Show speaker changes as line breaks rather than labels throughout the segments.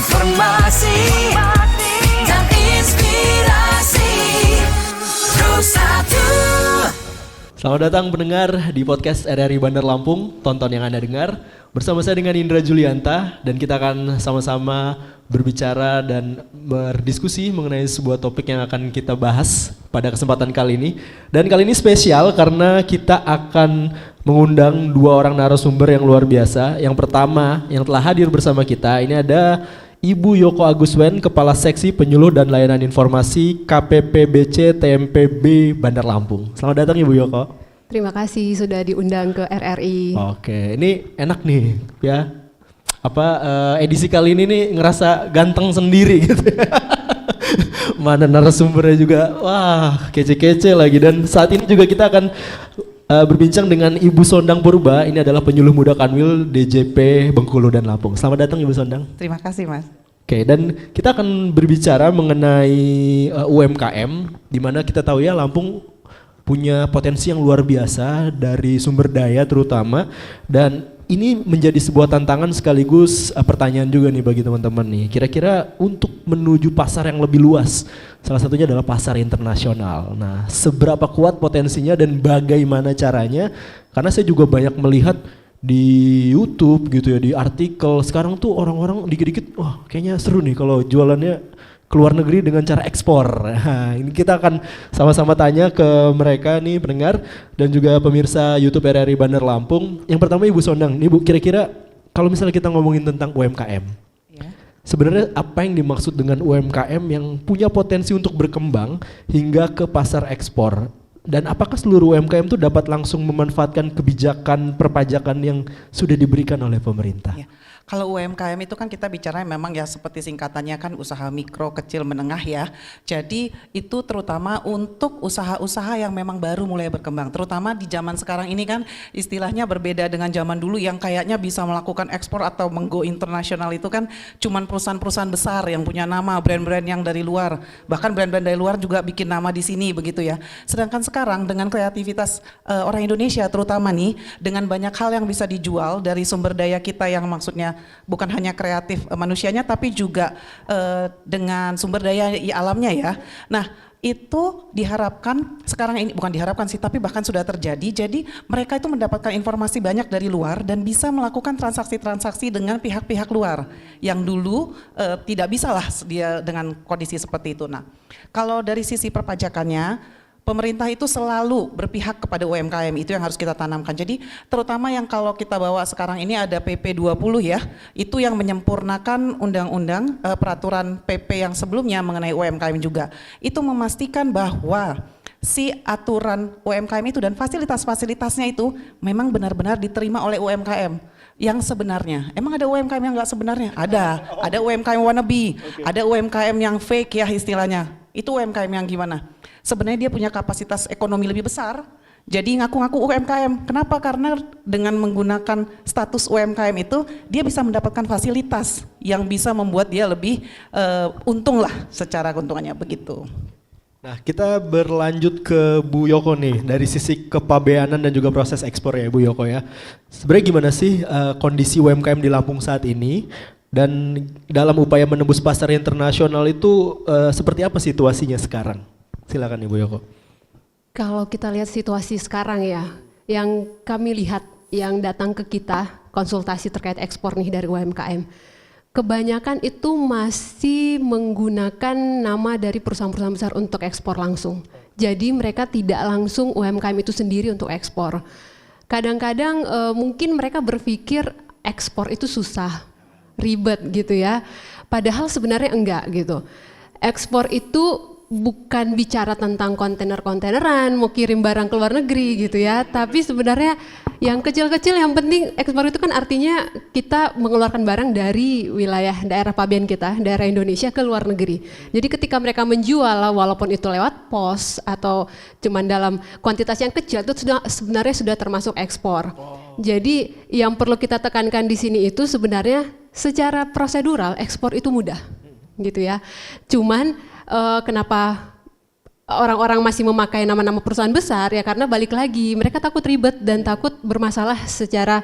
Informasi dan inspirasi Pro1.
Selamat datang pendengar di podcast RRI Bandar Lampung. Tonton yang Anda dengar. Bersama saya dengan Indra Julianta. Dan kita akan sama-sama berbicara dan berdiskusi mengenai sebuah topik yang akan kita bahas pada kesempatan kali ini. Dan kali ini spesial karena kita akan mengundang dua orang narasumber yang luar biasa. Yang pertama yang telah hadir bersama kita ini ada Ibu Yoko Aguswen, Kepala Seksi Penyuluh dan Layanan Informasi KPPBC TMPB Bandar Lampung. Selamat datang Ibu Yoko.
Terima kasih sudah diundang ke RRI.
Oke, ini enak nih ya. Edisi kali ini nih ngerasa ganteng sendiri gitu. Mana narasumbernya juga, wah kece-kece lagi. Dan saat ini juga kita akan berbincang dengan Ibu Sondang Purba. Ini adalah penyuluh muda Kanwil DJP Bengkulu dan Lampung. Selamat datang Ibu Sondang.
Terima kasih Mas.
Oke, dan kita akan berbicara mengenai UMKM, di mana kita tahu ya Lampung punya potensi yang luar biasa dari sumber daya terutama, dan ini menjadi sebuah tantangan sekaligus pertanyaan juga nih bagi teman-teman nih. Kira-kira untuk menuju pasar yang lebih luas, salah satunya adalah pasar internasional. Nah, seberapa kuat potensinya dan bagaimana caranya? Karena saya juga banyak melihat di YouTube gitu ya, di artikel sekarang tuh orang-orang dikit-dikit, wah kayaknya seru nih kalau jualannya ke luar negeri dengan cara ekspor. Nah, ini kita akan sama-sama tanya ke mereka nih pendengar dan juga pemirsa YouTube RRI Bandar Lampung. Yang pertama Ibu Sondang, Ibu kira-kira kalau misalnya kita ngomongin tentang UMKM, sebenarnya apa yang dimaksud dengan UMKM yang punya potensi untuk berkembang hingga ke pasar ekspor? Dan apakah seluruh UMKM itu dapat langsung memanfaatkan kebijakan perpajakan yang sudah diberikan oleh pemerintah?
Ya. Kalau UMKM itu kan kita bicara memang ya seperti singkatannya kan usaha mikro, kecil, menengah ya. Jadi itu terutama untuk usaha-usaha yang memang baru mulai berkembang. Terutama di zaman sekarang ini kan istilahnya berbeda dengan zaman dulu yang kayaknya bisa melakukan ekspor atau menggo internasional itu kan cuman perusahaan-perusahaan besar yang punya nama, brand-brand yang dari luar. Bahkan brand-brand dari luar juga bikin nama di sini begitu ya. Sedangkan sekarang dengan kreativitas orang Indonesia terutama nih, dengan banyak hal yang bisa dijual dari sumber daya kita yang maksudnya bukan hanya kreatif manusianya tapi juga dengan sumber daya alamnya ya. Nah itu diharapkan sekarang ini, bukan diharapkan sih tapi bahkan sudah terjadi. Jadi mereka itu mendapatkan informasi banyak dari luar dan bisa melakukan transaksi-transaksi dengan pihak-pihak luar yang dulu tidak bisa lah dia dengan kondisi seperti itu. Nah kalau dari sisi perpajakannya, pemerintah itu selalu berpihak kepada UMKM, itu yang harus kita tanamkan. Jadi terutama yang kalau kita bawa sekarang ini ada PP 20 ya, itu yang menyempurnakan undang-undang peraturan PP yang sebelumnya mengenai UMKM juga. Itu memastikan bahwa si aturan UMKM itu dan fasilitas-fasilitasnya itu memang benar-benar diterima oleh UMKM yang sebenarnya. Emang ada UMKM yang enggak sebenarnya? Ada UMKM wannabe, ada UMKM yang fake ya istilahnya. Itu UMKM yang gimana? Sebenarnya dia punya kapasitas ekonomi lebih besar, jadi ngaku-ngaku UMKM. Kenapa? Karena dengan menggunakan status UMKM itu, dia bisa mendapatkan fasilitas yang bisa membuat dia lebih untung lah secara keuntungannya begitu.
Nah kita berlanjut ke Bu Yoko nih, dari sisi kepabeanan dan juga proses ekspor ya Bu Yoko ya. Sebenarnya gimana sih kondisi UMKM di Lampung saat ini? Dan dalam upaya menembus pasar internasional itu seperti apa situasinya sekarang? Silakan Ibu Yoko.
Kalau kita lihat situasi sekarang ya, yang kami lihat yang datang ke kita konsultasi terkait ekspor nih dari UMKM, kebanyakan itu masih menggunakan nama dari perusahaan-perusahaan besar untuk ekspor langsung. Jadi mereka tidak langsung UMKM itu sendiri untuk ekspor. Kadang-kadang mungkin mereka berpikir ekspor itu susah, ribet gitu ya. Padahal sebenarnya enggak gitu. Ekspor itu bukan bicara tentang kontainer-kontaineran, mau kirim barang ke luar negeri gitu ya, tapi sebenarnya yang kecil-kecil yang penting ekspor itu kan artinya kita mengeluarkan barang dari wilayah daerah pabean kita, daerah Indonesia ke luar negeri. Jadi ketika mereka menjual walaupun itu lewat pos atau cuman dalam kuantitas yang kecil itu sebenarnya sudah termasuk ekspor. Jadi yang perlu kita tekankan di sini itu sebenarnya secara prosedural ekspor itu mudah gitu ya. Cuman kenapa orang-orang masih memakai nama-nama perusahaan besar ya karena balik lagi mereka takut ribet dan takut bermasalah secara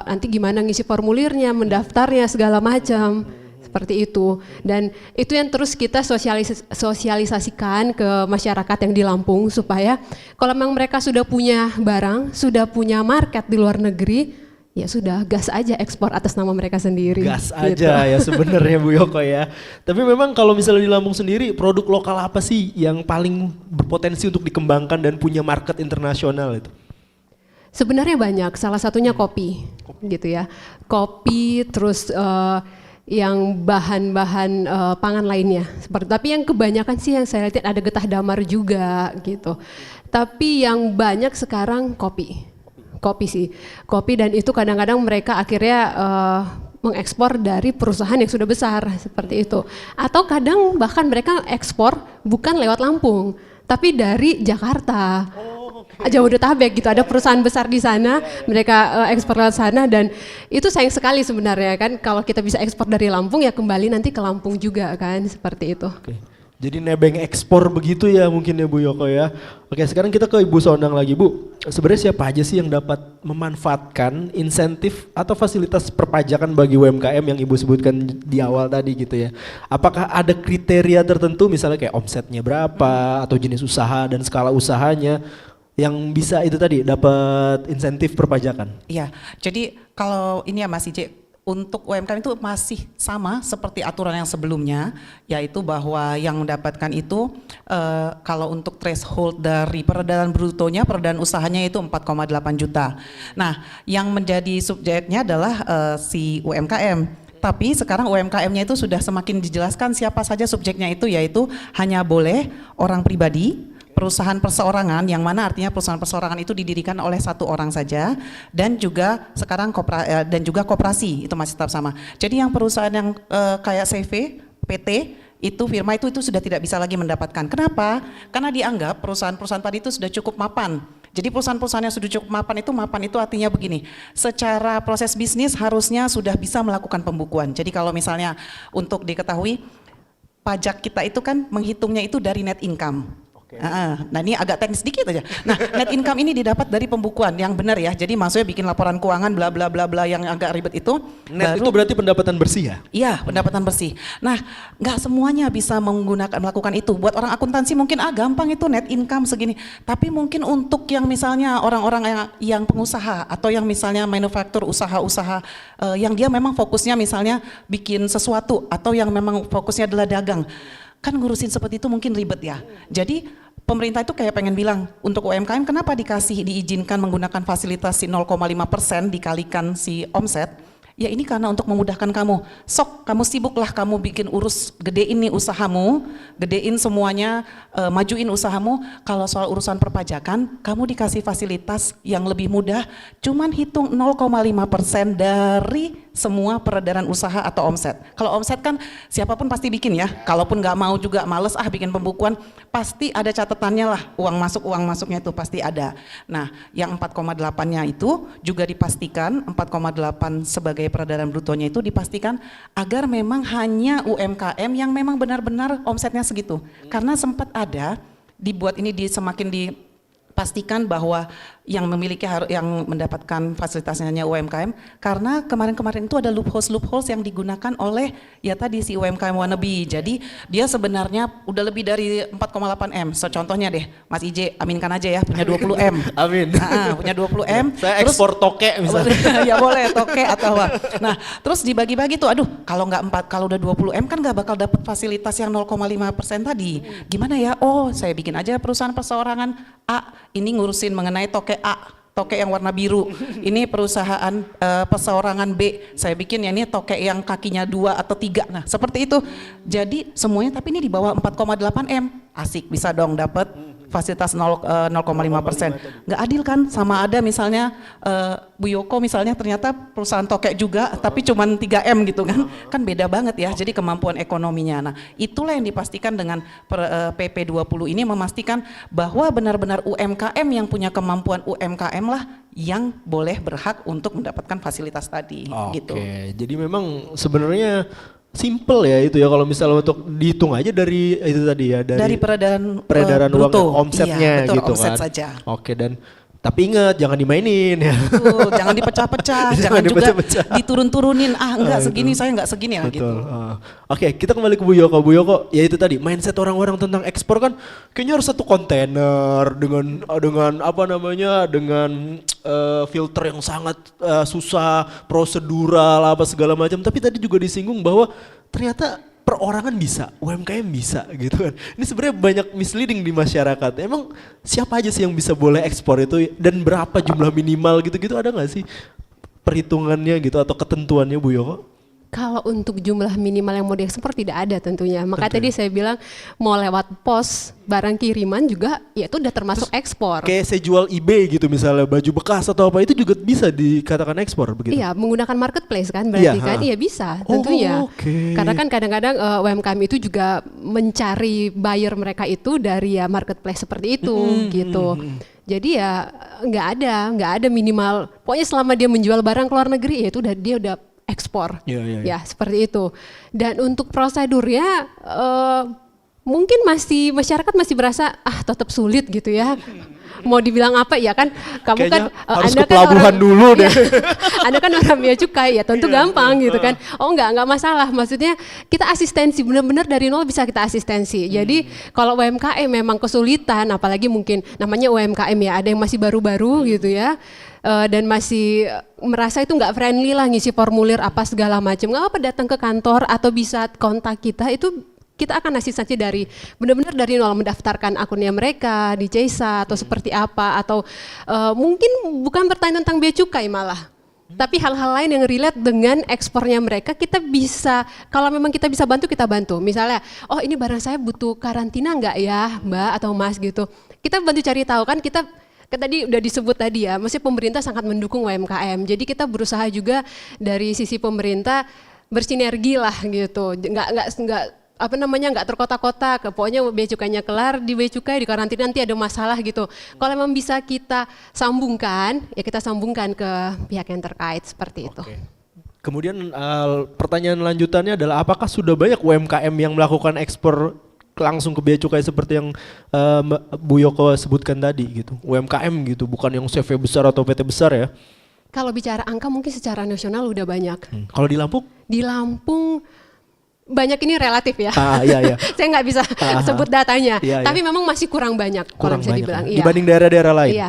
nanti gimana ngisi formulirnya, mendaftarnya segala macam seperti itu. Dan itu yang terus kita sosialisasikan ke masyarakat yang di Lampung supaya kalau memang mereka sudah punya barang, sudah punya market di luar negeri, ya sudah gas aja ekspor atas nama mereka sendiri.
Gas
gitu.
aja ya sebenarnya Bu Yoko ya. Tapi memang kalau misalnya di Lampung sendiri, produk lokal apa sih yang paling berpotensi untuk dikembangkan dan punya market internasional itu?
Sebenarnya banyak, salah satunya kopi, gitu ya. Kopi, terus yang bahan-bahan pangan lainnya. Tapi yang kebanyakan sih yang saya lihat ada getah damar juga, gitu. Tapi yang banyak sekarang kopi sih, kopi, dan itu kadang-kadang mereka akhirnya mengekspor dari perusahaan yang sudah besar seperti itu. Atau kadang bahkan mereka ekspor bukan lewat Lampung, tapi dari Jakarta. Jabodetabek gitu, ada perusahaan besar di sana, mereka ekspor lewat sana, dan itu sayang sekali sebenarnya kan kalau kita bisa ekspor dari Lampung ya kembali nanti ke Lampung juga kan, seperti itu.
Oke. Jadi nebeng ekspor begitu ya mungkin ya Bu Yoko ya. Oke, sekarang kita ke Ibu Sondang lagi Bu. Sebenarnya siapa aja sih yang dapat memanfaatkan insentif atau fasilitas perpajakan bagi UMKM yang Ibu sebutkan di awal tadi gitu ya. Apakah ada kriteria tertentu misalnya kayak omsetnya berapa atau jenis usaha dan skala usahanya yang bisa itu tadi dapat insentif perpajakan?
Iya, jadi kalau ini ya Mas IJ, untuk UMKM itu masih sama seperti aturan yang sebelumnya, yaitu bahwa yang mendapatkan itu kalau untuk threshold dari peredaran brutonya, peredaran usahanya itu 4,8 juta. Nah, yang menjadi subjeknya adalah si UMKM. Tapi sekarang UMKM-nya itu sudah semakin dijelaskan siapa saja subjeknya itu, yaitu hanya boleh orang pribadi, perusahaan perseorangan, yang mana artinya perusahaan perseorangan itu didirikan oleh satu orang saja, dan juga sekarang dan juga koperasi itu masih tetap sama. Jadi yang perusahaan yang kayak CV, PT itu firma itu sudah tidak bisa lagi mendapatkan. Kenapa? Karena dianggap perusahaan-perusahaan tadi itu sudah cukup mapan. Jadi perusahaan-perusahaan yang sudah cukup mapan itu artinya begini, secara proses bisnis harusnya sudah bisa melakukan pembukuan. Jadi kalau misalnya untuk diketahui, pajak kita itu kan menghitungnya itu dari net income. Nah ini agak teknis sedikit aja. Nah net income ini didapat dari pembukuan yang benar ya. Jadi maksudnya bikin laporan keuangan bla bla bla bla yang agak ribet itu.
Net itu berarti pendapatan bersih ya?
Iya, pendapatan bersih. Nah nggak semuanya bisa melakukan itu. Buat orang akuntansi mungkin gampang itu net income segini. Tapi mungkin untuk yang misalnya orang-orang yang pengusaha atau yang misalnya manufaktur, usaha-usaha yang dia memang fokusnya misalnya bikin sesuatu atau yang memang fokusnya adalah dagang. Kan ngurusin seperti itu mungkin ribet ya. Jadi pemerintah itu kayak pengen bilang untuk UMKM kenapa diizinkan menggunakan fasilitas si 0,5% dikalikan si omset. Ya ini karena untuk memudahkan kamu. Sok kamu sibuklah kamu bikin gedein nih usahamu, gedein semuanya, majuin usahamu. Kalau soal urusan perpajakan, kamu dikasih fasilitas yang lebih mudah, cuman hitung 0,5% dari semua peredaran usaha atau omset. Kalau omset kan siapapun pasti bikin ya, kalaupun nggak mau juga males bikin pembukuan, pasti ada catatannya lah, uang masuknya itu pasti ada. Nah yang 4,8-nya itu juga dipastikan, 4,8 sebagai peredaran brutonya itu dipastikan agar memang hanya UMKM yang memang benar-benar omsetnya segitu. Karena sempat ada dibuat ini semakin dipastikan bahwa yang memiliki yang mendapatkan fasilitasnya hanya UMKM, karena kemarin-kemarin itu ada loopholes yang digunakan oleh ya tadi si UMKM wannabe. Jadi dia sebenarnya udah lebih dari 4,8 M. So contohnya deh, Mas IJ aminkan aja ya punya 20 M.
Amin.
Punya 20 M.
Saya ekspor toke misalnya.
Ya boleh toke atau apa. Nah terus dibagi-bagi tuh, aduh kalau udah 20 M kan nggak bakal dapat fasilitas yang 0,5% tadi. Gimana ya? Oh saya bikin aja perusahaan perseorangan A, ini ngurusin mengenai toke toke yang warna biru. Ini perusahaan perseorangan B, saya bikin ya ini toke yang kakinya 2 atau 3. Nah seperti itu. Jadi semuanya tapi ini di bawah 4,8 M. Asik, bisa dong dapat fasilitas 0,5%. Nggak adil kan? Sama ada misalnya Bu Yoko misalnya ternyata perusahaan toke juga tapi cuma 3M gitu kan. Kan beda banget ya, jadi kemampuan ekonominya. Nah itulah yang dipastikan dengan PP 20 ini, memastikan bahwa benar-benar UMKM yang punya kemampuan UMKM lah yang boleh berhak untuk mendapatkan fasilitas tadi. Gitu.
Oke, jadi memang sebenarnya simple ya itu ya kalau misalnya untuk dihitung aja dari itu tadi ya
dari peredaran
uang
bruto,
omsetnya
iya, betul,
gitu
omset
kan.
saja.
Oke, dan Tapi ingat jangan dimainin ya.
Tuh, jangan dipecah-pecah, jangan juga
dipecah-pecah.
diturun-turunin. Enggak
itu.
segini, saya enggak segini ya gitu.
Betul. Oke, kita kembali ke Bu Yoko. Bu Yoko, ya itu tadi mindset orang-orang tentang ekspor kan kayaknya harus satu kontainer dengan apa namanya, dengan filter yang sangat susah, prosedural apa segala macam. Tapi tadi juga disinggung bahwa ternyata perorangan bisa, UMKM bisa gitu kan. Ini sebenarnya banyak misleading di masyarakat. Emang siapa aja sih yang bisa boleh ekspor itu dan berapa jumlah minimal gitu-gitu, ada nggak sih perhitungannya gitu atau ketentuannya Bu Yoko?
Kalau untuk jumlah minimal yang mau diekspor tidak ada tentunya. Makanya tadi saya bilang mau lewat pos barang kiriman juga ya itu udah termasuk ekspor.
Kayak saya jual eBay gitu misalnya baju bekas atau apa itu juga bisa dikatakan ekspor begitu?
Iya, menggunakan marketplace kan berarti
Iya,
kan? Iya bisa tentunya.
Oke.
Karena kan kadang-kadang UMKM itu juga mencari buyer mereka itu dari ya marketplace seperti itu gitu. Jadi ya nggak ada minimal. Pokoknya selama dia menjual barang ke luar negeri ya itu dia udah ekspor.
Iya.
Ya seperti itu. Dan untuk prosedurnya mungkin masyarakat masih berasa tetap sulit gitu ya. Mau dibilang apa ya kan kamu
Kayaknya
kan
harus
Anda
ke pelabuhan
kan
dulu deh.
Anda kan orang bea cukai ya tentu gampang gitu kan. Oh enggak masalah. Maksudnya kita asistensi benar-benar dari nol bisa kita asistensi. Jadi kalau UMKM memang kesulitan apalagi mungkin namanya UMKM ya ada yang masih baru-baru gitu ya. Dan masih merasa itu nggak friendly lah ngisi formulir apa segala macam, nggak apa datang ke kantor atau bisa kontak kita itu kita akan asistensi dari benar-benar dari nol mendaftarkan akunnya mereka di Jasa atau seperti apa atau mungkin bukan bertanya tentang bea cukai malah. Tapi hal-hal lain yang relate dengan ekspornya mereka kita bisa, kalau memang kita bisa bantu kita bantu. Misalnya, oh ini barang saya butuh karantina nggak ya Mbak atau Mas gitu. Kita bantu cari tahu kan kita tadi udah disebut tadi ya, mesti pemerintah sangat mendukung UMKM. Jadi kita berusaha juga dari sisi pemerintah bersinergi lah gitu. Nggak terkotak-kotak. Pokoknya bea cukainya kelar, di bea cukai di karantina nanti ada masalah gitu. Kalau memang bisa kita sambungkan, ya kita sambungkan ke pihak yang terkait seperti itu.
Kemudian pertanyaan lanjutannya adalah apakah sudah banyak UMKM yang melakukan ekspor langsung ke bea cukai seperti yang Bu Yoko sebutkan tadi gitu, UMKM gitu, bukan yang CV besar atau PT besar ya?
Kalau bicara angka mungkin secara nasional udah banyak.
Kalau di Lampung?
Di Lampung banyak ini relatif ya.
Iya.
Saya nggak bisa sebut datanya,
Iya.
tapi memang masih kurang banyak kalau bisa dibilang.
Ya? Dibanding daerah-daerah lain?
Iya.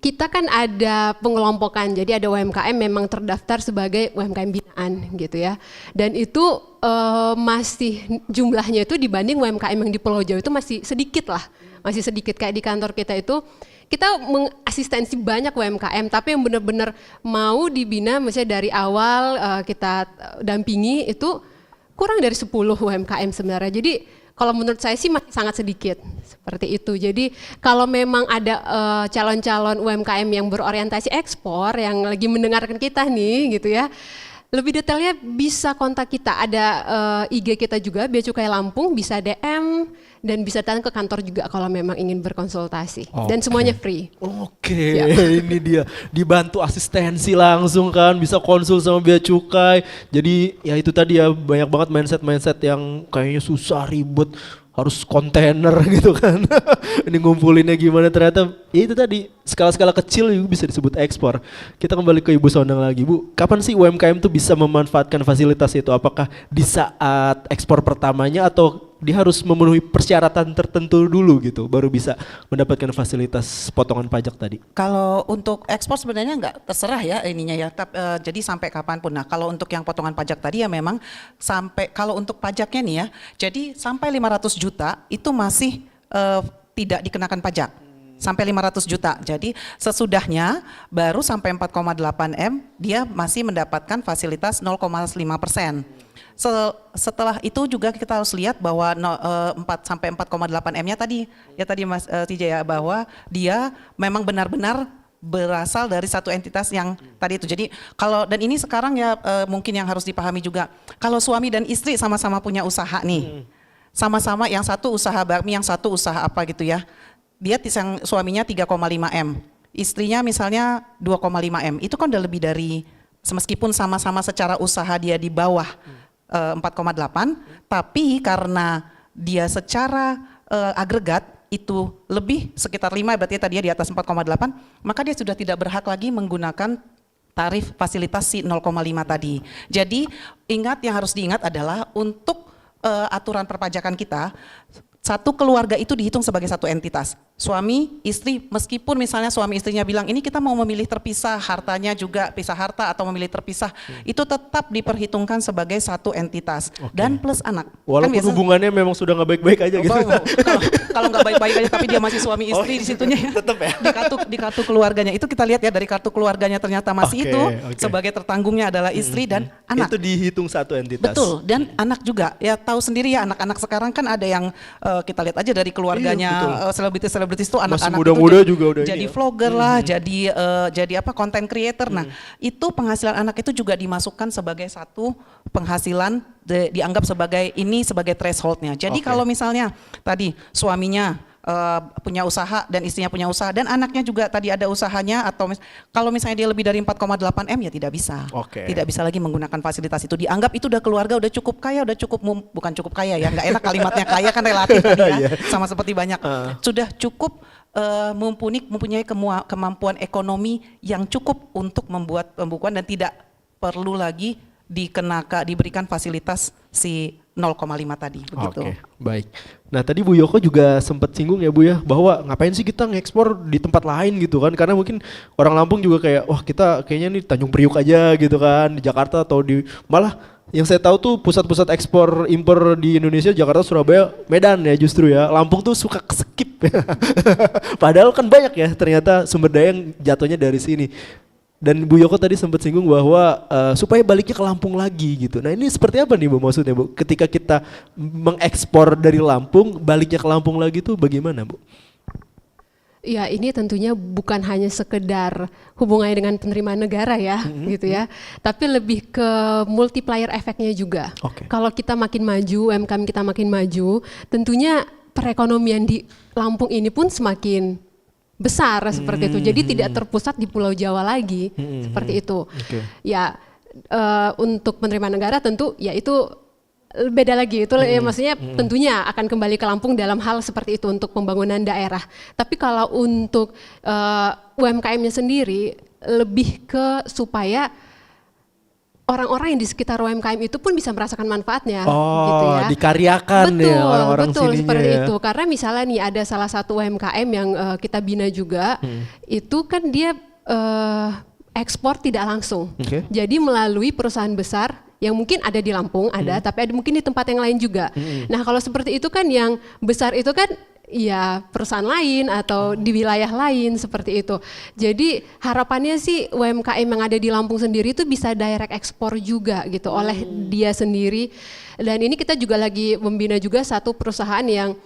Kita kan ada pengelompokan, jadi ada UMKM memang terdaftar sebagai UMKM binaan gitu ya. Dan itu masih jumlahnya itu dibanding UMKM yang di Pulau Jawa itu masih sedikit lah. Masih sedikit kayak di kantor kita itu, kita mengasistensi banyak UMKM tapi yang benar-benar mau dibina misalnya dari awal kita dampingi itu kurang dari 10 UMKM sebenarnya. Jadi kalau menurut saya sih masih sangat sedikit seperti itu. Jadi kalau memang ada calon-calon UMKM yang berorientasi ekspor yang lagi mendengarkan kita nih gitu ya, lebih detailnya bisa kontak kita. Ada IG kita juga Bea Cukai Lampung, bisa DM dan bisa datang ke kantor juga kalau memang ingin berkonsultasi. Dan semuanya free.
Oke, ini dia dibantu asistensi langsung kan, bisa konsul sama Bea Cukai. Jadi ya itu tadi ya banyak banget mindset yang kayaknya susah, ribet, harus kontainer gitu kan. Ini ngumpulinnya gimana, ternyata ya itu tadi skala-skala kecil juga bisa disebut ekspor. Kita kembali ke Ibu Sondang lagi, Bu. Kapan sih UMKM tuh bisa memanfaatkan fasilitas itu? Apakah di saat ekspor pertamanya atau dia harus memenuhi persyaratan tertentu dulu gitu baru bisa mendapatkan fasilitas potongan pajak tadi?
Kalau untuk ekspor sebenarnya nggak terserah ya ininya ya, jadi sampai kapanpun. Nah kalau untuk yang potongan pajak tadi ya memang sampai, kalau untuk pajaknya nih ya, jadi sampai 500 juta itu masih tidak dikenakan pajak. Sampai 500 juta, jadi sesudahnya baru sampai 4,8 M dia masih mendapatkan fasilitas 0,5%. Setelah itu juga kita harus lihat bahwa 4 sampai 4,8 M-nya tadi Mas TJ ya, bahwa dia memang benar-benar berasal dari satu entitas yang tadi itu. Jadi kalau, dan ini sekarang ya mungkin yang harus dipahami juga, kalau suami dan istri sama-sama punya usaha nih, sama-sama yang satu usaha bakmi, yang satu usaha apa gitu ya, dia yang suaminya 3,5 M, istrinya misalnya 2,5 M, itu kan udah lebih dari, meskipun sama-sama secara usaha dia di bawah 4,8, tapi karena dia secara agregat itu lebih sekitar 5, berarti tadi di atas 4,8, maka dia sudah tidak berhak lagi menggunakan tarif fasilitas si 0,5 tadi. Jadi ingat, yang harus diingat adalah untuk aturan perpajakan kita, satu keluarga itu dihitung sebagai satu entitas. Suami, istri, meskipun misalnya suami istrinya bilang ini kita mau memilih terpisah, hartanya juga pisah harta atau memilih terpisah, itu tetap diperhitungkan sebagai satu entitas. Dan plus anak.
Walaupun
biasa,
hubungannya memang sudah nggak baik-baik aja gitu.
Kalau nggak baik-baik aja tapi dia masih suami istri di situnya ya.
Tetap ya.
Di kartu keluarganya itu kita lihat ya, dari kartu keluarganya ternyata masih itu sebagai tertanggungnya adalah istri dan anak.
Itu dihitung satu entitas.
Betul, dan anak juga. Ya tahu sendiri ya, anak-anak sekarang kan ada yang kita lihat aja dari keluarganya selebritis itu, anak-anak
muda-muda juga udah
jadi
ini ya.
vlogger lah, jadi apa, content creator. Nah, itu penghasilan anak itu juga dimasukkan sebagai satu penghasilan, dianggap sebagai ini sebagai thresholdnya. Jadi kalau misalnya tadi suaminya punya usaha dan istrinya punya usaha dan anaknya juga tadi ada usahanya, atau kalau misalnya dia lebih dari 4,8 M ya tidak bisa. Tidak bisa lagi menggunakan fasilitas itu. Dianggap itu udah keluarga, udah cukup kaya, udah cukup bukan cukup kaya ya, nggak enak kalimatnya kaya kan relatif tadi ya. Sama seperti banyak. Sudah cukup mempunyai kemampuan ekonomi yang cukup untuk membuat pembukuan dan tidak perlu lagi diberikan fasilitas si 0,5 tadi begitu.
Oke, baik. Nah tadi Bu Yoko juga sempat singgung ya Bu ya, bahwa ngapain sih kita ngekspor di tempat lain gitu kan, karena mungkin orang Lampung juga kayak wah kita kayaknya nih Tanjung Priuk aja gitu kan, di Jakarta atau di, malah yang saya tahu tuh pusat-pusat ekspor impor di Indonesia Jakarta, Surabaya, Medan ya justru ya. Lampung tuh suka skip. Padahal kan banyak ya ternyata sumber daya yang jatuhnya dari sini. Dan Bu Yoko tadi sempat singgung bahwa supaya baliknya ke Lampung lagi gitu. Nah ini seperti apa nih Bu maksudnya Bu? Ketika kita mengekspor dari Lampung, baliknya ke Lampung lagi tuh bagaimana Bu?
Ya ini tentunya bukan hanya sekedar hubungannya dengan penerimaan negara ya, gitu ya. Tapi lebih ke multiplier efeknya juga. Kalau kita makin maju, UMKM kita makin maju, tentunya perekonomian di Lampung ini pun semakin besar seperti itu. Jadi tidak terpusat di Pulau Jawa lagi, seperti itu. Ya untuk penerimaan negara tentu ya itu beda lagi, itu ya maksudnya tentunya akan kembali ke Lampung dalam hal seperti itu untuk pembangunan daerah. Tapi kalau untuk UMKM-nya sendiri lebih ke supaya orang-orang yang di sekitar UMKM itu pun bisa merasakan manfaatnya, gitu ya.
Dikaryakan ya orang-orang sininya.
Betul, seperti
ya.
itu. Karena misalnya nih ada salah satu UMKM yang kita bina juga, itu kan dia ekspor tidak langsung. Jadi melalui perusahaan besar yang mungkin ada di Lampung, tapi ada mungkin di tempat yang lain juga. Nah kalau seperti itu kan yang besar itu kan ya perusahaan lain atau di wilayah lain seperti itu. Jadi harapannya sih UMKM yang ada di Lampung sendiri itu bisa direct ekspor juga gitu oleh dia sendiri. Dan ini kita juga lagi membina juga satu perusahaan yang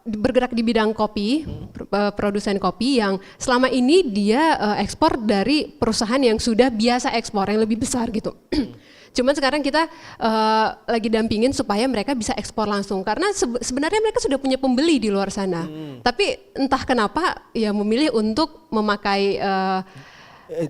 bergerak di bidang kopi, produsen kopi yang selama ini dia ekspor dari perusahaan yang sudah biasa ekspor yang lebih besar gitu. Cuman sekarang kita lagi dampingin supaya mereka bisa ekspor langsung karena sebenarnya mereka sudah punya pembeli di luar sana. Tapi entah kenapa ya memilih untuk memakai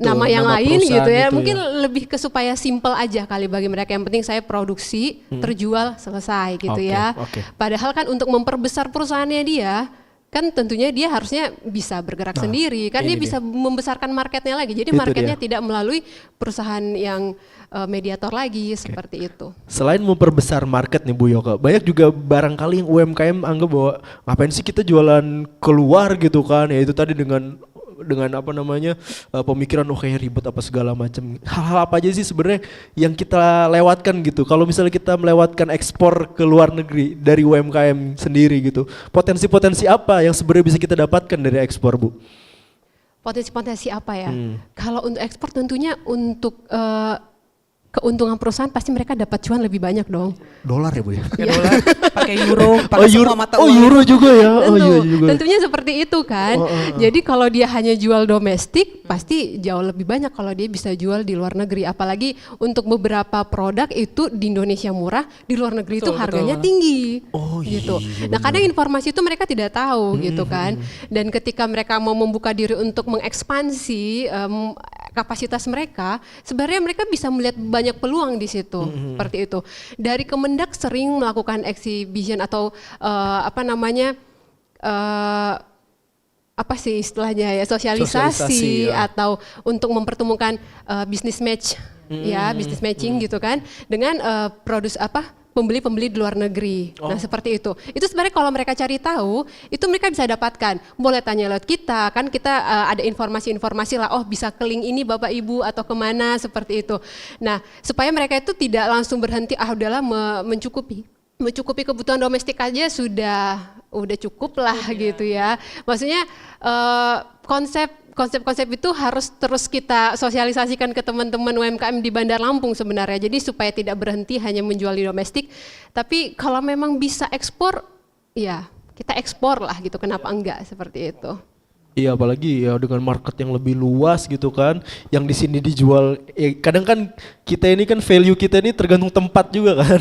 nama yang lain gitu ya. Mungkin lebih ke supaya simple aja kali bagi mereka. Yang penting saya produksi, terjual, selesai gitu ya. Padahal kan untuk memperbesar perusahaannya dia kan tentunya dia harusnya bisa bergerak sendiri, kan dia bisa membesarkan marketnya lagi. Jadi marketnya tidak melalui perusahaan yang mediator lagi seperti itu.
Selain memperbesar market nih Bu Yoko, banyak juga barangkali yang UMKM anggap bahwa ngapain sih kita jualan keluar gitu kan, ya itu tadi dengan apa namanya pemikiran kayak ribet apa segala macam. Hal-hal apa aja sih sebenarnya yang kita lewatkan gitu kalau misalnya kita melewatkan ekspor ke luar negeri dari UMKM sendiri gitu, potensi-potensi apa yang sebenarnya bisa kita dapatkan dari ekspor Bu?
Potensi-potensi apa ya? Kalau untuk ekspor tentunya untuk keuntungan perusahaan pasti mereka dapat cuan lebih banyak dong.
Dolar ya Bu ya?
Pakai dolar, pakai euro, pakai semua mata uang.
Euro juga ya?
Tentu,
iya juga.
Tentunya seperti itu kan. Jadi kalau dia hanya jual domestik, pasti jauh lebih banyak kalau dia bisa jual di luar negeri. Apalagi untuk beberapa produk itu di Indonesia murah, di luar negeri itu harganya tinggi. Gitu. Nah kadang informasi itu mereka tidak tahu gitu kan. Dan ketika mereka mau membuka diri untuk mengekspansi kapasitas mereka, sebenarnya mereka bisa melihat banyak peluang di situ, seperti itu. Dari Kemendak sering melakukan exhibition atau eh, apa sih istilahnya ya,
Sosialisasi, ya.
atau untuk mempertemukan business match ya, business matching gitu kan dengan pembeli-pembeli di luar negeri. Nah, seperti itu. Itu sebenarnya kalau mereka cari tahu, itu mereka bisa dapatkan. Boleh tanya lewat kita, kan kita ada informasi-informasi lah, oh bisa ke link ini Bapak Ibu atau kemana, seperti itu. Nah, supaya mereka itu tidak langsung berhenti, udahlah mencukupi kebutuhan domestik aja udah cukup lah gitu ya. Maksudnya konsep-konsep itu harus terus kita sosialisasikan ke teman-teman UMKM di Bandar Lampung sebenarnya. Jadi supaya tidak berhenti hanya menjual di domestik, tapi kalau memang bisa ekspor, ya kita ekspor lah gitu. Kenapa enggak seperti itu?
Iya, apalagi ya dengan market yang lebih luas gitu kan, yang di sini dijual. Kadang kan kita ini kan value kita ini tergantung tempat juga kan.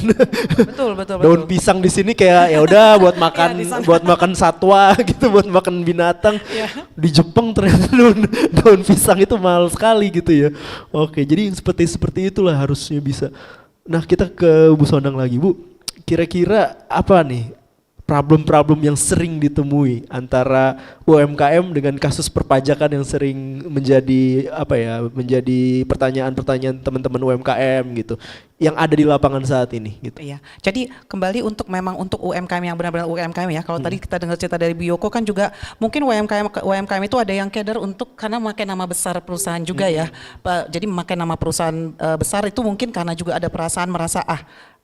Betul.
Daun pisang di sini kayak ya udah buat makan
Iya, di sana.
buat makan satwa gitu, buat makan binatang.
Iya.
Di Jepang ternyata daun pisang itu mahal sekali gitu ya. Oke, jadi seperti itulah harusnya bisa. Nah, kita ke Bu Sondang lagi, Bu. Kira-kira apa nih problem-problem yang sering ditemui antara UMKM dengan kasus perpajakan yang sering menjadi pertanyaan-pertanyaan teman-teman UMKM gitu yang ada di lapangan saat ini gitu.
Iya. Jadi kembali untuk UMKM yang benar-benar UMKM ya. Kalau tadi kita dengar cerita dari Bu Yoko kan juga mungkin UMKM itu ada yang keder untuk karena memakai nama besar perusahaan juga ya. Jadi memakai nama perusahaan besar itu mungkin karena juga ada perasaan merasa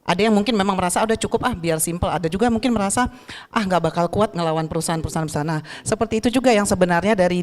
ada yang mungkin memang merasa udah cukup biar simple. Ada juga mungkin merasa nggak bakal kuat ngelawan perusahaan-perusahaan besar. Nah, seperti itu juga yang sebenarnya dari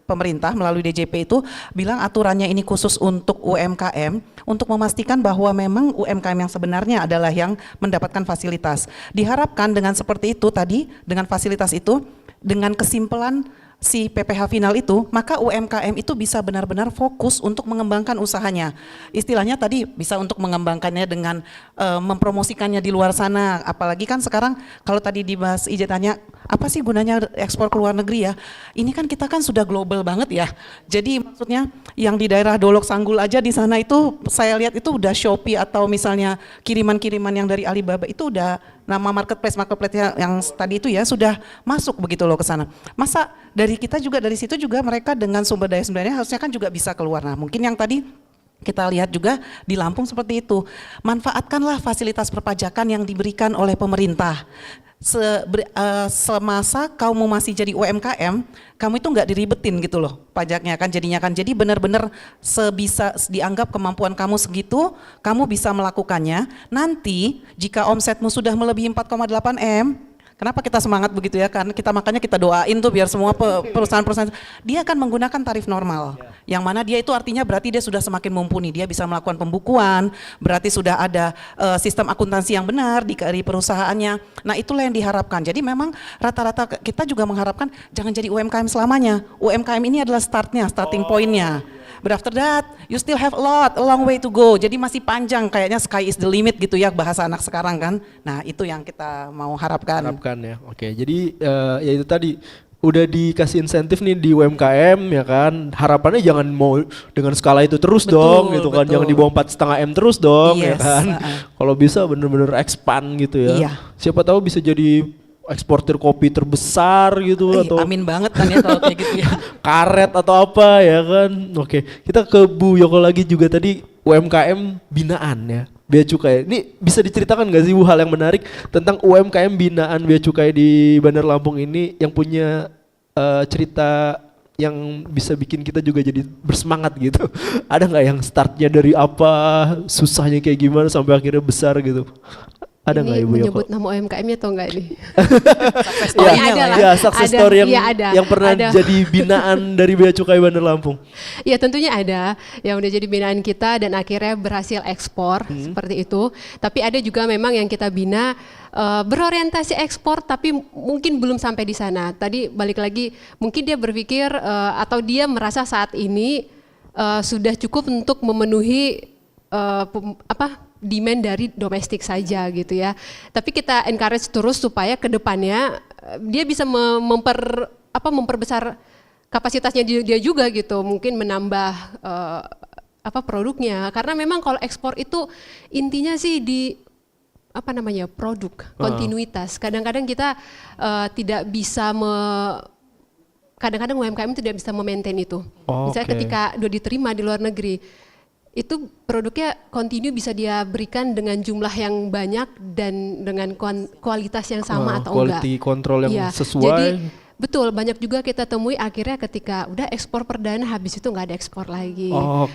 pemerintah melalui DJP itu bilang aturannya ini khusus untuk UMKM untuk memastikan bahwa memang UMKM yang sebenarnya adalah yang mendapatkan fasilitas. Diharapkan dengan seperti itu tadi, dengan fasilitas itu, dengan kesimpulan si PPH final itu, maka UMKM itu bisa benar-benar fokus untuk mengembangkan usahanya. Istilahnya tadi bisa untuk mengembangkannya dengan mempromosikannya di luar sana. Apalagi kan sekarang kalau tadi di Mas Ije tanya, apa sih gunanya ekspor ke luar negeri ya? Ini kan kita kan sudah global banget ya. Jadi maksudnya yang di daerah Dolok Sanggul aja di sana itu saya lihat itu udah Shopee atau misalnya kiriman-kiriman yang dari Alibaba itu udah nama marketplace yang tadi itu ya sudah masuk begitu loh ke sana. Masa dari kita juga dari situ juga mereka dengan sumber daya sebenarnya harusnya kan juga bisa keluar. Nah, mungkin yang tadi kita lihat juga di Lampung seperti itu. Manfaatkanlah fasilitas perpajakan yang diberikan oleh pemerintah. Semasa kamu masih jadi UMKM, kamu itu nggak diribetin gitu loh pajaknya kan jadinya kan. Jadi benar-benar sebisa dianggap kemampuan kamu segitu, kamu bisa melakukannya. Nanti jika omsetmu sudah melebihi 4,8 M, kenapa kita semangat begitu ya? Karena makanya kita doain tuh biar semua perusahaan-perusahaan dia akan menggunakan tarif normal. Yang mana dia itu artinya berarti dia sudah semakin mumpuni, dia bisa melakukan pembukuan, berarti sudah ada sistem akuntansi yang benar di perusahaannya. Nah, itulah yang diharapkan. Jadi memang rata-rata kita juga mengharapkan jangan jadi UMKM selamanya. UMKM ini adalah starting pointnya. But after that, you still have a long way to go. Jadi masih panjang, kayaknya sky is the limit gitu ya bahasa anak sekarang kan. Nah, itu yang kita mau harapkan.
Ya. Oke, jadi ya itu tadi udah dikasih insentif nih di UMKM ya kan. Harapannya jangan mau dengan skala itu terus dong gitu kan. Jangan di bawah 4,5 M terus dong ya kan. Kalau bisa bener-bener expand gitu ya.
Iya.
Siapa tahu bisa jadi eksportir kopi terbesar gitu atau
amin banget kan ya kalau kayak gitu ya.
Karet atau apa ya kan. Oke, kita ke Bu Yoko lagi juga tadi UMKM binaan ya. Bea Cukai. Ini bisa diceritakan gak sih Bu hal yang menarik tentang UMKM binaan Bea Cukai di Bandar Lampung ini yang punya cerita yang bisa bikin kita juga jadi bersemangat gitu. Ada nggak yang startnya dari apa, susahnya kayak gimana sampai akhirnya besar gitu? Ada nggak Ibu Yoko?
Menyebut nama UMKM-nya atau enggak nih?
Ya, success story yang pernah jadi binaan dari Bea Cukai Bandar Lampung.
Ya tentunya ada yang udah jadi binaan kita dan akhirnya berhasil ekspor seperti itu. Tapi ada juga memang yang kita bina berorientasi ekspor tapi mungkin belum sampai di sana. Tadi balik lagi mungkin dia berpikir atau dia merasa saat ini sudah cukup untuk memenuhi demand dari domestik saja gitu ya. Tapi kita encourage terus supaya ke depannya dia bisa memperbesar kapasitasnya dia juga gitu. Mungkin menambah produknya. Karena memang kalau ekspor itu intinya sih di produk, kontinuitas. Kadang-kadang kita tidak bisa kadang-kadang UMKM tidak bisa memaintain itu. Misalnya ketika udah diterima di luar negeri, itu produknya kontinu bisa dia berikan dengan jumlah yang banyak dan dengan kualitas yang sama atau enggak.
Quality control yang sesuai.
Jadi betul, banyak juga kita temui akhirnya ketika udah ekspor perdana habis itu nggak ada ekspor lagi.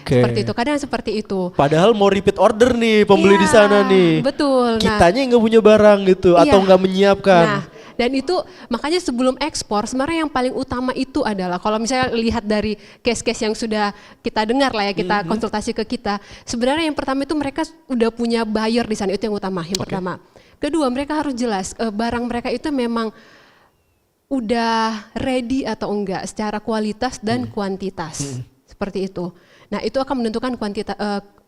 Seperti itu, kadang seperti itu.
Padahal mau repeat order nih pembeli di sana nih.
Betul.
Kitanya yang nggak punya barang gitu atau nggak menyiapkan.
Nah, dan itu makanya sebelum ekspor sebenarnya yang paling utama itu adalah kalau misalnya lihat dari case-case yang sudah kita dengar lah ya, kita konsultasi ke kita, sebenarnya yang pertama itu mereka udah punya buyer di sana, itu yang utama, yang pertama. Kedua, mereka harus jelas barang mereka itu memang udah ready atau enggak secara kualitas dan kuantitas. Seperti itu. Nah, itu akan menentukan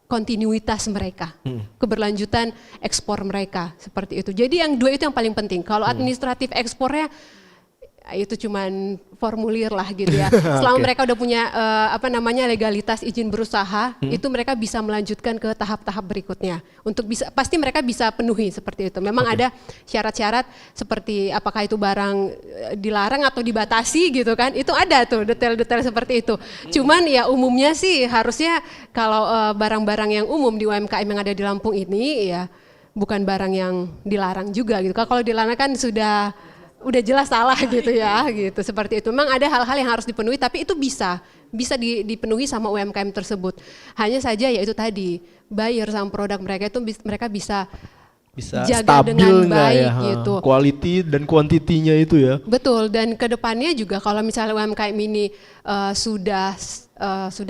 kontinuitas mereka, keberlanjutan ekspor mereka, seperti itu. Jadi yang dua itu yang paling penting. Kalau administratif ekspornya itu cuman formulir lah gitu ya. Selama mereka udah punya legalitas izin berusaha, itu mereka bisa melanjutkan ke tahap-tahap berikutnya. Untuk bisa, pasti mereka bisa penuhi seperti itu. Memang ada syarat-syarat seperti apakah itu barang dilarang atau dibatasi gitu kan. Itu ada tuh detail-detail seperti itu. Cuman ya umumnya sih harusnya kalau barang-barang yang umum di UMKM yang ada di Lampung ini ya bukan barang yang dilarang juga gitu. Kalau dilarang kan udah jelas salah gitu ya, gitu seperti itu. Memang ada hal-hal yang harus dipenuhi, tapi itu bisa dipenuhi sama UMKM tersebut. Hanya saja ya itu tadi, buyer sama produk mereka itu mereka bisa jaga
stabil
dengan baik
ya,
gitu.
Quality dan kuantitinya itu ya.
Betul, dan kedepannya juga kalau misalnya UMKM ini sudah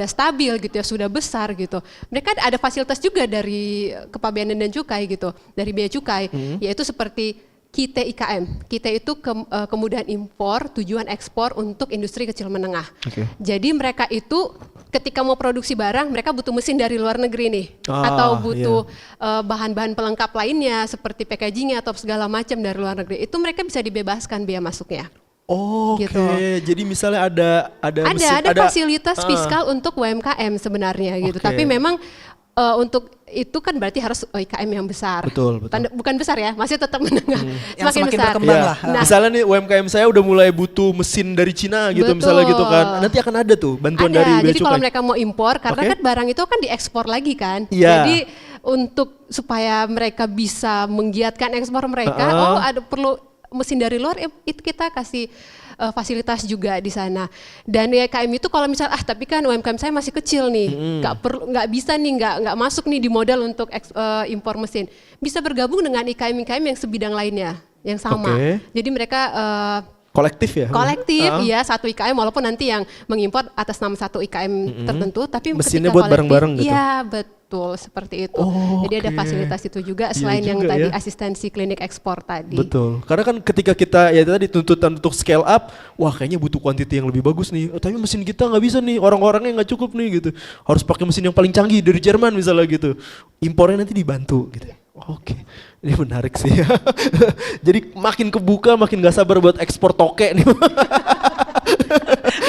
stabil gitu ya, sudah besar gitu. Mereka ada fasilitas juga dari Kepabeanan dan Cukai gitu, dari Bea Cukai, yaitu seperti KITE IKM. KITE itu kemudahan impor, tujuan ekspor untuk industri kecil menengah. Jadi mereka itu ketika mau produksi barang, mereka butuh mesin dari luar negeri nih, atau butuh bahan-bahan pelengkap lainnya seperti packagingnya atau segala macam dari luar negeri. Itu mereka bisa dibebaskan biaya masuknya.
Gitu. Jadi misalnya ada
fasilitas fiskal untuk UMKM sebenarnya gitu. Tapi memang untuk itu kan berarti harus IKM yang besar.
Betul.
Bukan besar ya, masih tetap menengah.
Semakin
besar.
berkembang lah.
Nah,
misalnya nih UMKM saya udah mulai butuh mesin dari Cina gitu, misalnya gitu kan. Nanti akan ada tuh bantuan dari Bea
Jadi
Cukai.
kalau mereka mau impor, karena kan barang itu kan diekspor lagi kan.
Iya.
Jadi untuk supaya mereka bisa menggiatkan ekspor mereka, ada perlu mesin dari luar, itu kita kasih fasilitas juga di sana. Dan UMKM itu kalau misal tapi kan UMKM saya masih kecil nih, nggak bisa nih, nggak masuk nih di modal untuk impor mesin. Bisa bergabung dengan IKM yang sebidang lainnya yang sama. Jadi mereka
kolektif ya?
Kolektif, iya, satu IKM walaupun nanti yang mengimpor atas nama satu IKM tertentu, tapi
mesinnya
ketika
buat bareng-bareng gitu?
Iya, betul, seperti itu. Jadi ada fasilitas itu juga selain yang tadi asistensi klinik ekspor tadi.
Betul, karena kan ketika kita ya tadi tuntutan untuk scale up, wah kayaknya butuh quantity yang lebih bagus nih, tapi mesin kita nggak bisa nih, orang-orangnya nggak cukup nih gitu. Harus pakai mesin yang paling canggih dari Jerman misalnya gitu. Impornya nanti dibantu gitu. Ini menarik sih. Jadi makin kebuka, makin gak sabar buat ekspor toke nih.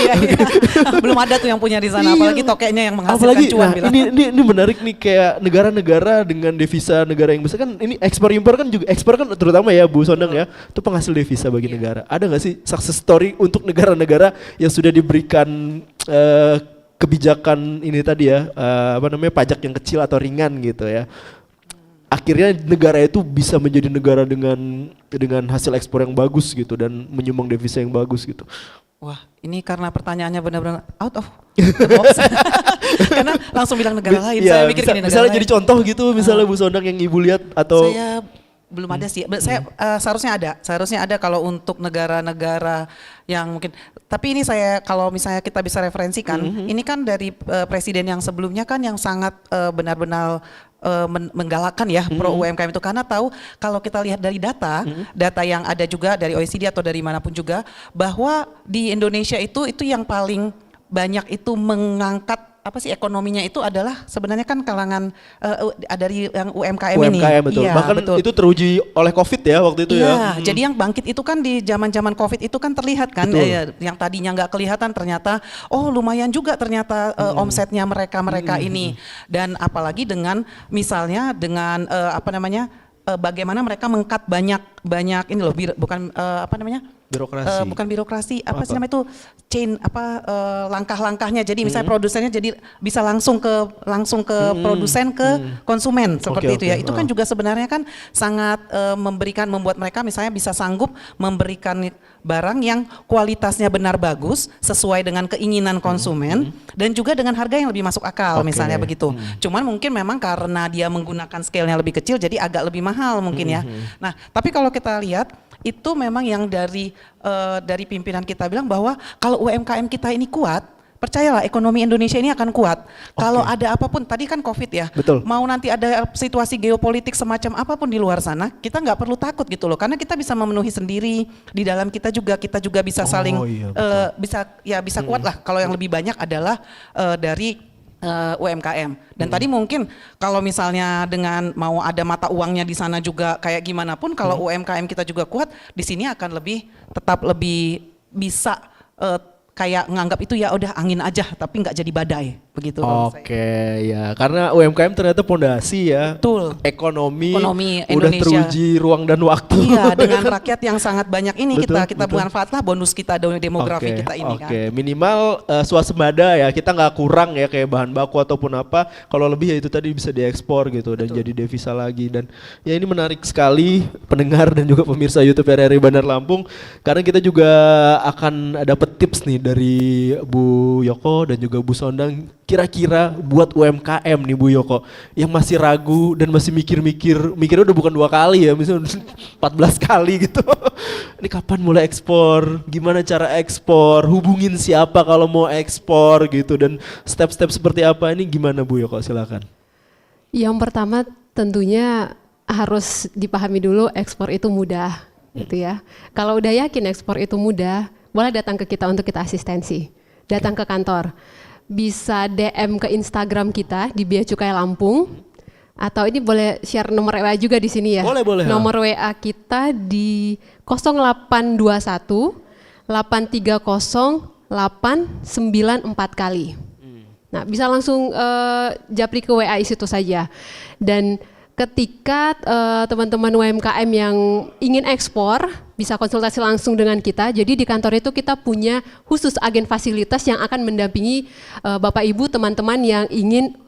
Iya. Belum ada tuh yang punya di sana, apalagi tokenya yang menghasilkan cuan.
Ini menarik nih, kayak negara-negara dengan devisa negara yang besar kan, ini ekspor impor kan juga, ekspor kan terutama ya Bu Sondang ya, itu penghasil devisa bagi negara. Ada gak sih success story untuk negara-negara yang sudah diberikan kebijakan ini tadi ya, pajak yang kecil atau ringan gitu ya, akhirnya negara itu bisa menjadi negara dengan hasil ekspor yang bagus gitu dan menyumbang devisa yang bagus gitu.
Wah, ini karena pertanyaannya benar-benar out of the box. Karena langsung bilang negara lain. Saya mikir gini,
misalnya jadi contoh gitu, misalnya Bu Sondang yang Ibu lihat atau
saya belum ada sih. Saya seharusnya ada kalau untuk negara-negara yang mungkin. Tapi ini kalau misalnya kita bisa referensikan, ini kan dari presiden yang sebelumnya kan yang sangat benar-benar menggalakkan ya pro UMKM itu, karena tahu kalau kita lihat dari data yang ada juga dari OECD atau dari manapun juga, bahwa di Indonesia itu yang paling banyak itu mengangkat ekonominya itu adalah sebenarnya kan kalangan dari yang UMKM ini.
Betul.
Iya,
bahkan
betul.
itu teruji oleh COVID ya waktu itu ya.
Jadi yang bangkit itu kan di zaman-zaman COVID itu kan terlihat kan, yang tadinya nggak kelihatan ternyata lumayan juga ternyata omsetnya mereka ini. Dan apalagi dengan misalnya dengan bagaimana mereka meng-cut banyak ini loh, bukan apa namanya?
Birokrasi.
Bukan birokrasi, apa sih namanya itu chain langkah-langkahnya. Jadi misalnya produsennya jadi bisa langsung ke produsen ke konsumen seperti itu ya. Itu kan juga sebenarnya kan sangat membuat mereka misalnya bisa sanggup memberikan barang yang kualitasnya benar bagus sesuai dengan keinginan konsumen dan juga dengan harga yang lebih masuk akal misalnya begitu. Cuman mungkin memang karena dia menggunakan scale-nya lebih kecil jadi agak lebih mahal mungkin ya. Nah, tapi kalau kita lihat itu memang yang dari pimpinan kita bilang bahwa kalau UMKM kita ini kuat, percayalah ekonomi Indonesia ini akan kuat. Kalau ada apapun, tadi kan COVID ya,
Betul.
mau nanti ada situasi geopolitik semacam apapun di luar sana, kita nggak perlu takut gitu loh, karena kita bisa memenuhi sendiri. Di dalam kita juga bisa saling bisa kuat lah. Kalau yang lebih banyak adalah dari UMKM. Dan tadi mungkin kalau misalnya dengan mau ada mata uangnya di sana juga kayak gimana pun, kalau UMKM kita juga kuat, di sini akan tetap lebih bisa kayak nganggap itu ya udah angin aja tapi nggak jadi badai begitu.
Oke, ya karena UMKM ternyata pondasi ya.
Betul.
Ekonomi
Udah
Indonesia. Teruji ruang dan waktu.
Iya, dengan rakyat yang sangat banyak ini
Betul.
kita manfaatlah bonus kita demografi kita ini kan.
Oke, minimal swasembada ya, kita nggak kurang ya kayak bahan baku ataupun apa. Kalau lebih ya itu tadi bisa diekspor gitu dan jadi devisa lagi. Dan ya ini menarik sekali pendengar dan juga pemirsa YouTube RRI Bandar Lampung, karena kita juga akan dapat tips nih dari Bu Yoko dan juga Bu Sondang, kira-kira buat UMKM nih Bu Yoko yang masih ragu dan masih mikirnya udah bukan 2 kali ya, misalnya 14 kali gitu. Ini kapan mulai ekspor, gimana cara ekspor, hubungin siapa kalau mau ekspor gitu, dan step-step seperti apa ini gimana Bu Yoko, silakan.
Yang pertama tentunya harus dipahami dulu ekspor itu mudah gitu ya. Kalau udah yakin ekspor itu mudah, boleh datang ke kita untuk kita asistensi. Datang ke kantor. Bisa DM ke Instagram kita di Bea Cukai Lampung, atau ini boleh share nomor WA juga di sini ya.
Boleh.
Nomor WA kita di 0821 830 894 kali. Nah, bisa langsung japri ke WA situ saja. Dan ketika teman-teman UMKM yang ingin ekspor bisa konsultasi langsung dengan kita. Jadi di kantor itu kita punya khusus agen fasilitas yang akan mendampingi Bapak Ibu teman-teman yang ingin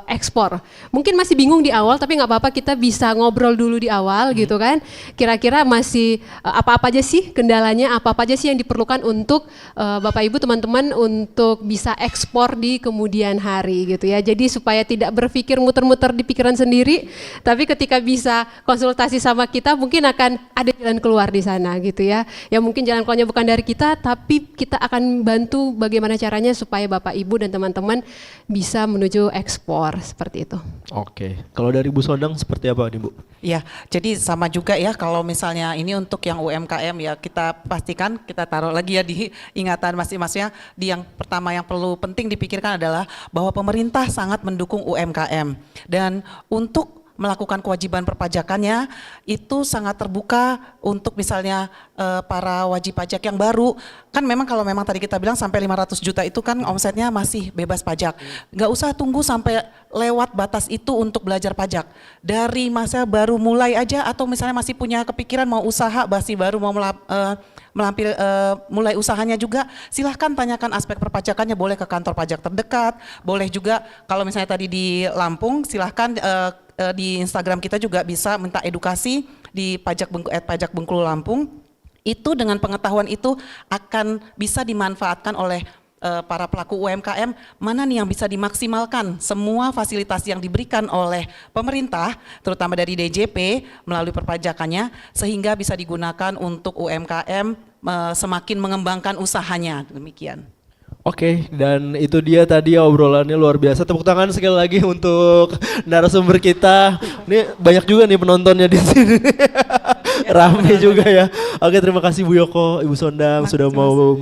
ekspor. Mungkin masih bingung di awal, tapi nggak apa-apa, kita bisa ngobrol dulu di awal gitu kan. Kira-kira masih apa-apa aja sih kendalanya, apa-apa aja sih yang diperlukan untuk Bapak Ibu teman-teman untuk bisa ekspor di kemudian hari gitu ya. Jadi supaya tidak berpikir muter-muter di pikiran sendiri, tapi ketika bisa konsultasi sama kita mungkin akan ada jalan keluar di sana gitu ya. Ya mungkin jalan keluarnya bukan dari kita, tapi kita akan bantu bagaimana caranya supaya Bapak Ibu dan teman-teman bisa menuju ekspor seperti itu.
Oke, kalau dari Bu Sondang seperti apa nih Bu?
Ya, jadi sama juga ya, kalau misalnya ini untuk yang UMKM ya, kita pastikan kita taruh lagi ya di ingatan masing-masingnya. Di yang pertama yang perlu penting dipikirkan adalah bahwa pemerintah sangat mendukung UMKM, dan untuk melakukan kewajiban perpajakannya itu sangat terbuka untuk misalnya para wajib pajak yang baru. Kan memang kalau memang tadi kita bilang sampai 500 juta itu kan omsetnya masih bebas pajak. Nggak usah tunggu sampai lewat batas itu untuk belajar pajak. Dari masa baru mulai aja, atau misalnya masih punya kepikiran mau usaha, masih baru mau mulai usahanya juga, silahkan tanyakan aspek perpajakannya, boleh ke kantor pajak terdekat, boleh juga kalau misalnya tadi di Lampung silahkan di Instagram kita juga bisa minta edukasi di pajak Bengkulu Lampung. Itu dengan pengetahuan itu akan bisa dimanfaatkan oleh para pelaku UMKM, mana nih yang bisa dimaksimalkan semua fasilitas yang diberikan oleh pemerintah, terutama dari DJP melalui perpajakannya, sehingga bisa digunakan untuk UMKM semakin mengembangkan usahanya, demikian.
Oke, dan itu dia tadi obrolannya luar biasa. Tepuk tangan sekali lagi untuk narasumber kita. Ini banyak juga nih penontonnya di sini. Rame juga ya. Oke, terima kasih Bu Yoko, Ibu Sondang sudah mau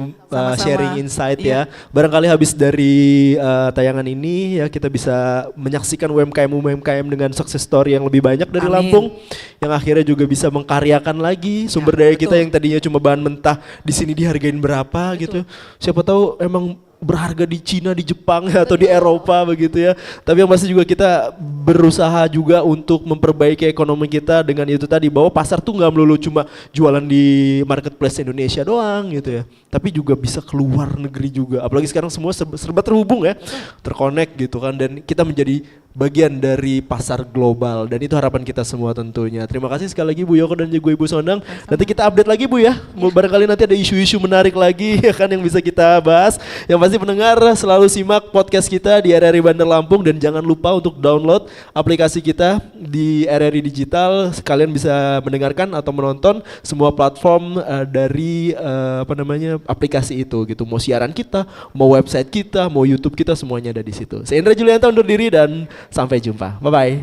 sharing insight ya. Barangkali habis dari tayangan ini ya kita bisa menyaksikan UMKM dengan success story yang lebih banyak dari Lampung, yang akhirnya juga bisa mengkaryakan lagi sumber daya kita yang tadinya cuma bahan mentah di sini dihargain berapa gitu. Siapa tahu emang berharga di Cina, di Jepang atau di Eropa begitu ya. Tapi yang pasti juga kita berusaha juga untuk memperbaiki ekonomi kita dengan itu tadi, bahwa pasar tuh nggak melulu cuma jualan di marketplace Indonesia doang gitu ya. Tapi juga bisa keluar negeri juga. Apalagi sekarang semua serba terhubung ya, terkonek gitu kan, dan kita menjadi bagian dari pasar global, dan itu harapan kita semua tentunya. Terima kasih sekali lagi Bu Yoko dan juga Ibu Sondang. Nanti kita update lagi Bu ya. Barangkali nanti ada isu-isu menarik lagi ya kan yang bisa kita bahas. Yang pasti pendengar selalu simak podcast kita di RRI Bandar Lampung, dan jangan lupa untuk download aplikasi kita di RRI Digital. Kalian bisa mendengarkan atau menonton semua platform dari aplikasi itu gitu. Mau siaran kita, mau website kita, mau YouTube kita, semuanya ada di situ. Saya Indra Julianto undur diri dan sampai jumpa. Bye-bye.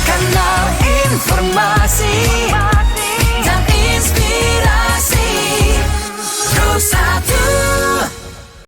Kanal informasi dan inspirasi Pro 1